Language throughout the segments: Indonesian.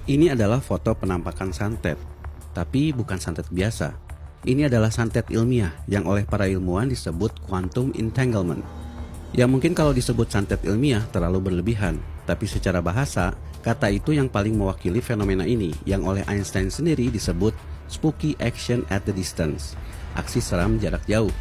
Ini adalah foto penampakan santet, tapi bukan santet biasa. Ini adalah santet ilmiah yang oleh para ilmuwan disebut quantum entanglement. Ya mungkin kalau disebut santet ilmiah terlalu berlebihan, tapi secara bahasa, kata itu yang paling mewakili fenomena ini yang oleh Einstein sendiri disebut spooky action at the distance, aksi seram jarak jauh.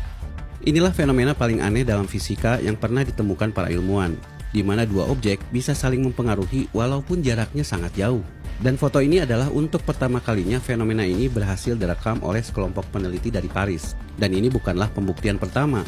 Inilah fenomena paling aneh dalam fisika yang pernah ditemukan para ilmuwan, di mana dua objek bisa saling mempengaruhi walaupun jaraknya sangat jauh. Dan foto ini adalah untuk pertama kalinya fenomena ini berhasil direkam oleh sekelompok peneliti dari Paris. Dan ini bukanlah pembuktian pertama.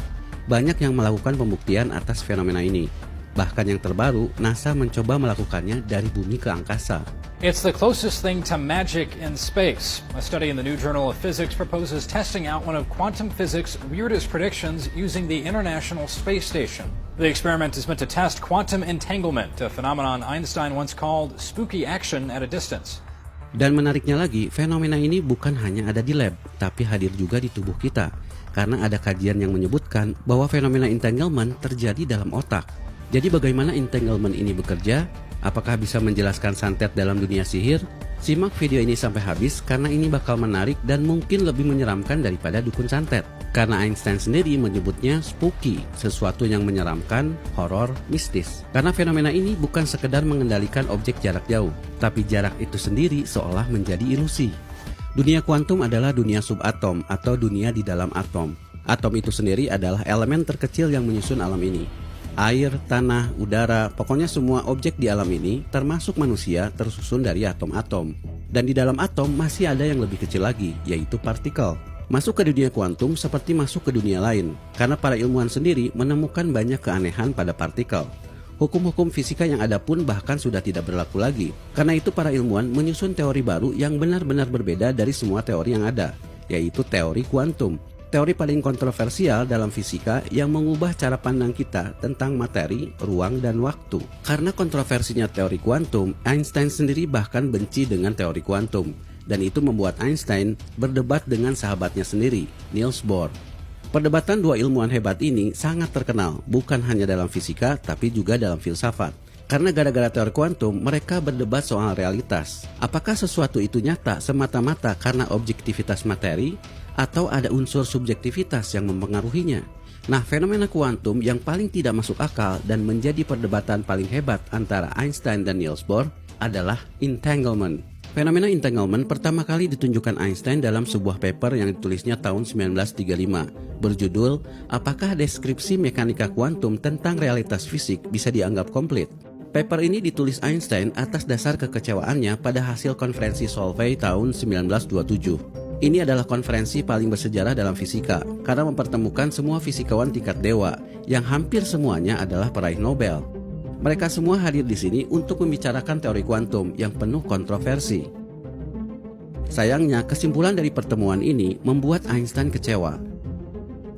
Banyak yang melakukan pembuktian atas fenomena ini. Bahkan yang terbaru, NASA mencoba melakukannya dari bumi ke angkasa. It's the closest thing to magic in space. A study in the New Journal of Physics proposes testing out one of quantum physics' weirdest predictions using the International Space Station. The experiment is meant to test quantum entanglement, a phenomenon Einstein once called spooky action at a distance. Dan menariknya lagi, fenomena ini bukan hanya ada di lab, tapi hadir juga di tubuh kita. Karena ada kajian yang menyebutkan bahwa fenomena entanglement terjadi dalam otak. Jadi bagaimana entanglement ini bekerja? Apakah bisa menjelaskan santet dalam dunia sihir? Simak video ini sampai habis karena ini bakal menarik dan mungkin lebih menyeramkan daripada dukun santet. Karena Einstein sendiri menyebutnya spooky, sesuatu yang menyeramkan, horor, mistis. Karena fenomena ini bukan sekedar mengendalikan objek jarak jauh, tapi jarak itu sendiri seolah menjadi ilusi. Dunia kuantum adalah dunia subatom atau dunia di dalam atom. Atom itu sendiri adalah elemen terkecil yang menyusun alam ini. Air, tanah, udara, pokoknya semua objek di alam ini, termasuk manusia, tersusun dari atom-atom. Dan di dalam atom masih ada yang lebih kecil lagi, yaitu partikel. Masuk ke dunia kuantum seperti masuk ke dunia lain, karena para ilmuwan sendiri menemukan banyak keanehan pada partikel. Hukum-hukum fisika yang ada pun bahkan sudah tidak berlaku lagi. Karena itu para ilmuwan menyusun teori baru yang benar-benar berbeda dari semua teori yang ada, yaitu teori kuantum. Teori paling kontroversial dalam fisika yang mengubah cara pandang kita tentang materi, ruang, dan waktu. Karena kontroversinya teori kuantum, Einstein sendiri bahkan benci dengan teori kuantum. Dan itu membuat Einstein berdebat dengan sahabatnya sendiri, Niels Bohr. Perdebatan dua ilmuwan hebat ini sangat terkenal, bukan hanya dalam fisika, tapi juga dalam filsafat. Karena gara-gara teori kuantum, mereka berdebat soal realitas. Apakah sesuatu itu nyata semata-mata karena objektivitas materi, atau ada unsur subjektivitas yang mempengaruhinya? Nah, fenomena kuantum yang paling tidak masuk akal dan menjadi perdebatan paling hebat antara Einstein dan Niels Bohr adalah entanglement. Fenomena entanglement pertama kali ditunjukkan Einstein dalam sebuah paper yang ditulisnya tahun 1935, berjudul "Apakah deskripsi mekanika kuantum tentang realitas fisik bisa dianggap komplit?" Paper ini ditulis Einstein atas dasar kekecewaannya pada hasil konferensi Solvay tahun 1927. Ini adalah konferensi paling bersejarah dalam fisika karena mempertemukan semua fisikawan tingkat dewa yang hampir semuanya adalah peraih Nobel. Mereka semua hadir di sini untuk membicarakan teori kuantum yang penuh kontroversi. Sayangnya, kesimpulan dari pertemuan ini membuat Einstein kecewa.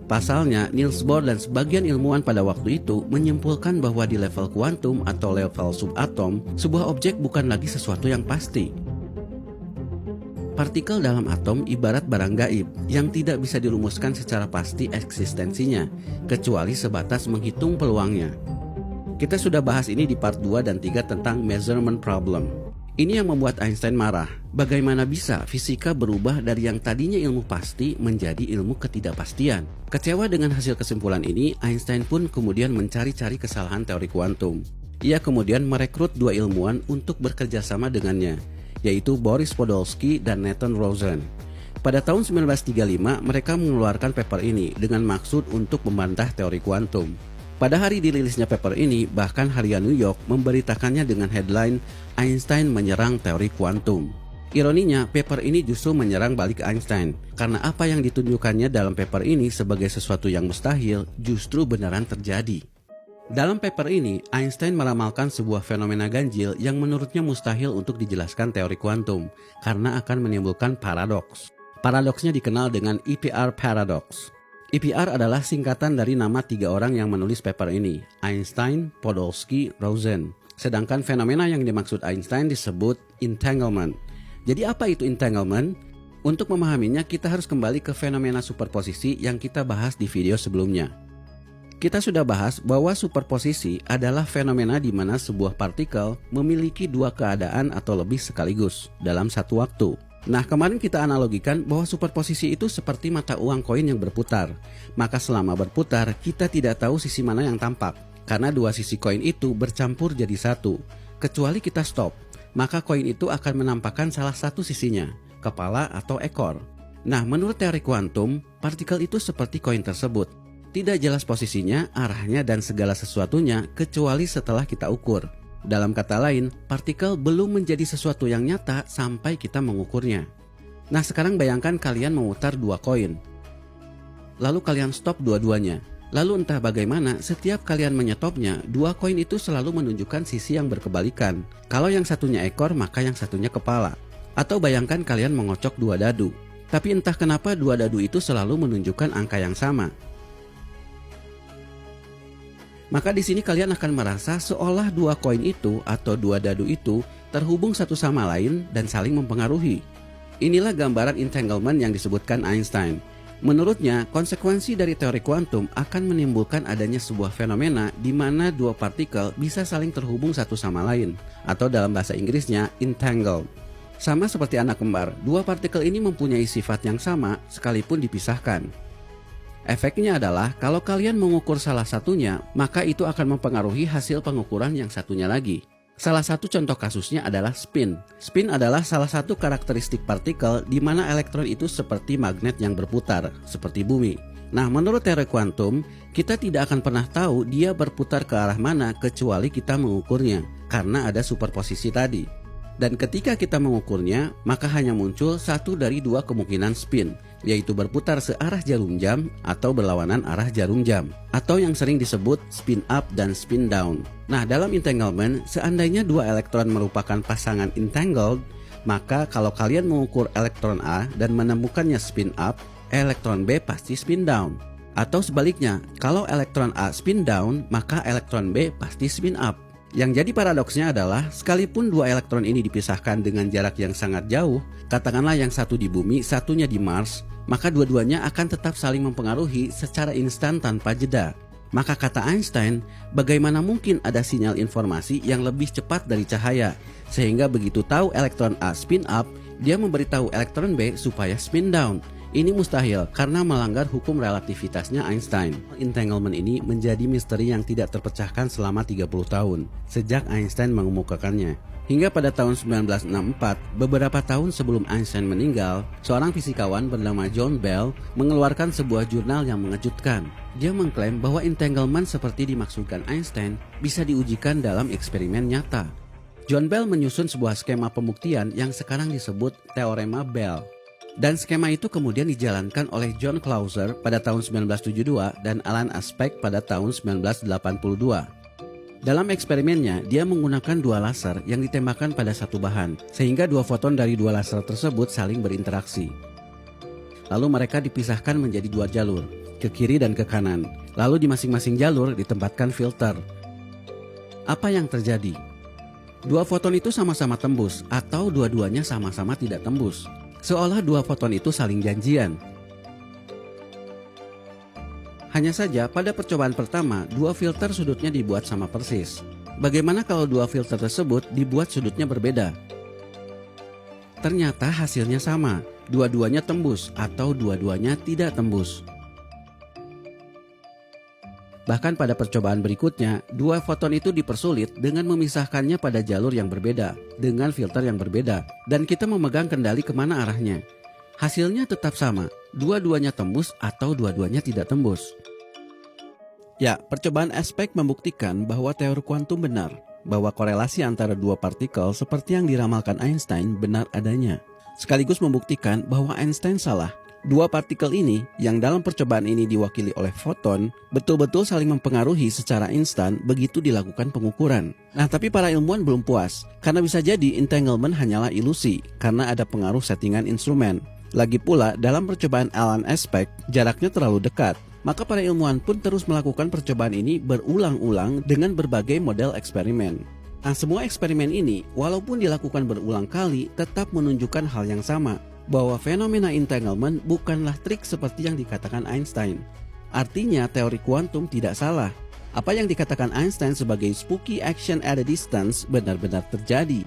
Pasalnya, Niels Bohr dan sebagian ilmuwan pada waktu itu menyimpulkan bahwa di level kuantum atau level subatom, sebuah objek bukan lagi sesuatu yang pasti. Partikel dalam atom ibarat barang gaib yang tidak bisa dirumuskan secara pasti eksistensinya, kecuali sebatas menghitung peluangnya. Kita sudah bahas ini di part 2 dan 3 tentang measurement problem. Ini yang membuat Einstein marah. Bagaimana bisa fisika berubah dari yang tadinya ilmu pasti menjadi ilmu ketidakpastian? Kecewa dengan hasil kesimpulan ini, Einstein pun kemudian mencari-cari kesalahan teori kuantum. Ia kemudian merekrut dua ilmuwan untuk bekerja sama dengannya, yaitu Boris Podolsky dan Nathan Rosen. Pada tahun 1935, mereka mengeluarkan paper ini dengan maksud untuk membantah teori kuantum. Pada hari dirilisnya paper ini, bahkan harian New York memberitakannya dengan headline "Einstein menyerang teori kuantum". Ironinya, paper ini justru menyerang balik Einstein, karena apa yang ditunjukkannya dalam paper ini sebagai sesuatu yang mustahil justru beneran terjadi. Dalam paper ini, Einstein meramalkan sebuah fenomena ganjil yang menurutnya mustahil untuk dijelaskan teori kuantum, karena akan menimbulkan paradoks. Paradoksnya dikenal dengan EPR paradox. EPR adalah singkatan dari nama tiga orang yang menulis paper ini, Einstein, Podolsky, Rosen. Sedangkan fenomena yang dimaksud Einstein disebut entanglement. Jadi apa itu entanglement? Untuk memahaminya, kita harus kembali ke fenomena superposisi yang kita bahas di video sebelumnya. Kita sudah bahas bahwa superposisi adalah fenomena di mana sebuah partikel memiliki dua keadaan atau lebih sekaligus dalam satu waktu. Nah, kemarin kita analogikan bahwa superposisi itu seperti mata uang koin yang berputar. Maka selama berputar, kita tidak tahu sisi mana yang tampak, karena dua sisi koin itu bercampur jadi satu. Kecuali kita stop, maka koin itu akan menampakkan salah satu sisinya, kepala atau ekor. Nah, menurut teori kuantum, partikel itu seperti koin tersebut. Tidak jelas posisinya, arahnya, dan segala sesuatunya kecuali setelah kita ukur. Dalam kata lain, partikel belum menjadi sesuatu yang nyata sampai kita mengukurnya. Nah, sekarang bayangkan kalian memutar dua koin. Lalu kalian stop dua-duanya. Lalu entah bagaimana, setiap kalian menyetopnya, dua koin itu selalu menunjukkan sisi yang berkebalikan. Kalau yang satunya ekor, maka yang satunya kepala. Atau bayangkan kalian mengocok dua dadu. Tapi entah kenapa dua dadu itu selalu menunjukkan angka yang sama. Maka di sini kalian akan merasa seolah dua koin itu atau dua dadu itu terhubung satu sama lain dan saling mempengaruhi. Inilah gambaran entanglement yang disebutkan Einstein. Menurutnya, konsekuensi dari teori kuantum akan menimbulkan adanya sebuah fenomena di mana dua partikel bisa saling terhubung satu sama lain, atau dalam bahasa Inggrisnya entangled. Sama seperti anak kembar, dua partikel ini mempunyai sifat yang sama sekalipun dipisahkan. Efeknya adalah kalau kalian mengukur salah satunya, maka itu akan mempengaruhi hasil pengukuran yang satunya lagi. Salah satu contoh kasusnya adalah spin. Spin adalah salah satu karakteristik partikel di mana elektron itu seperti magnet yang berputar, seperti bumi. Nah, menurut teori kuantum, kita tidak akan pernah tahu dia berputar ke arah mana kecuali kita mengukurnya, karena ada superposisi tadi. Dan ketika kita mengukurnya, maka hanya muncul satu dari dua kemungkinan spin, yaitu berputar searah jarum jam atau berlawanan arah jarum jam, atau yang sering disebut spin up dan spin down. Nah, dalam entanglement, seandainya dua elektron merupakan pasangan entangled, maka kalau kalian mengukur elektron A dan menemukannya spin up, elektron B pasti spin down. Atau sebaliknya, kalau elektron A spin down, maka elektron B pasti spin up. Yang jadi paradoksnya adalah, sekalipun dua elektron ini dipisahkan dengan jarak yang sangat jauh, katakanlah yang satu di bumi, satunya di Mars, maka dua-duanya akan tetap saling mempengaruhi secara instan tanpa jeda. Maka kata Einstein, bagaimana mungkin ada sinyal informasi yang lebih cepat dari cahaya, sehingga begitu tahu elektron A spin up, dia memberitahu elektron B supaya spin down. Ini mustahil karena melanggar hukum relativitasnya Einstein. Entanglement ini menjadi misteri yang tidak terpecahkan selama 30 tahun sejak Einstein mengemukakannya. Hingga pada tahun 1964, beberapa tahun sebelum Einstein meninggal, seorang fisikawan bernama John Bell mengeluarkan sebuah jurnal yang mengejutkan. Dia mengklaim bahwa entanglement seperti dimaksudkan Einstein bisa diujikan dalam eksperimen nyata. John Bell menyusun sebuah skema pembuktian yang sekarang disebut teorema Bell. Dan skema itu kemudian dijalankan oleh John Clauser pada tahun 1972 dan Alan Aspect pada tahun 1982. Dalam eksperimennya, dia menggunakan dua laser yang ditembakkan pada satu bahan, sehingga dua foton dari dua laser tersebut saling berinteraksi. Lalu mereka dipisahkan menjadi dua jalur, ke kiri dan ke kanan. Lalu di masing-masing jalur ditempatkan filter. Apa yang terjadi? Dua foton itu sama-sama tembus, atau dua-duanya sama-sama tidak tembus. Seolah dua foton itu saling janjian. Hanya saja pada percobaan pertama, dua filter sudutnya dibuat sama persis. Bagaimana kalau dua filter tersebut dibuat sudutnya berbeda? Ternyata hasilnya sama, dua-duanya tembus atau dua-duanya tidak tembus. Bahkan pada percobaan berikutnya, dua foton itu dipersulit dengan memisahkannya pada jalur yang berbeda, dengan filter yang berbeda, dan kita memegang kendali kemana arahnya. Hasilnya tetap sama, dua-duanya tembus atau dua-duanya tidak tembus. Ya, percobaan Aspect membuktikan bahwa teori kuantum benar, bahwa korelasi antara dua partikel seperti yang diramalkan Einstein benar adanya. Sekaligus membuktikan bahwa Einstein salah. Dua partikel ini, yang dalam percobaan ini diwakili oleh foton, betul-betul saling mempengaruhi secara instan begitu dilakukan pengukuran. Nah, tapi para ilmuwan belum puas, karena bisa jadi entanglement hanyalah ilusi, karena ada pengaruh settingan instrumen. Lagi pula, dalam percobaan Alan Aspect, jaraknya terlalu dekat. Maka para ilmuwan pun terus melakukan percobaan ini berulang-ulang dengan berbagai model eksperimen. Nah, semua eksperimen ini, walaupun dilakukan berulang kali, tetap menunjukkan hal yang sama, bahwa fenomena entanglement bukanlah trik seperti yang dikatakan Einstein. Artinya teori kuantum tidak salah. Apa yang dikatakan Einstein sebagai spooky action at a distance benar-benar terjadi.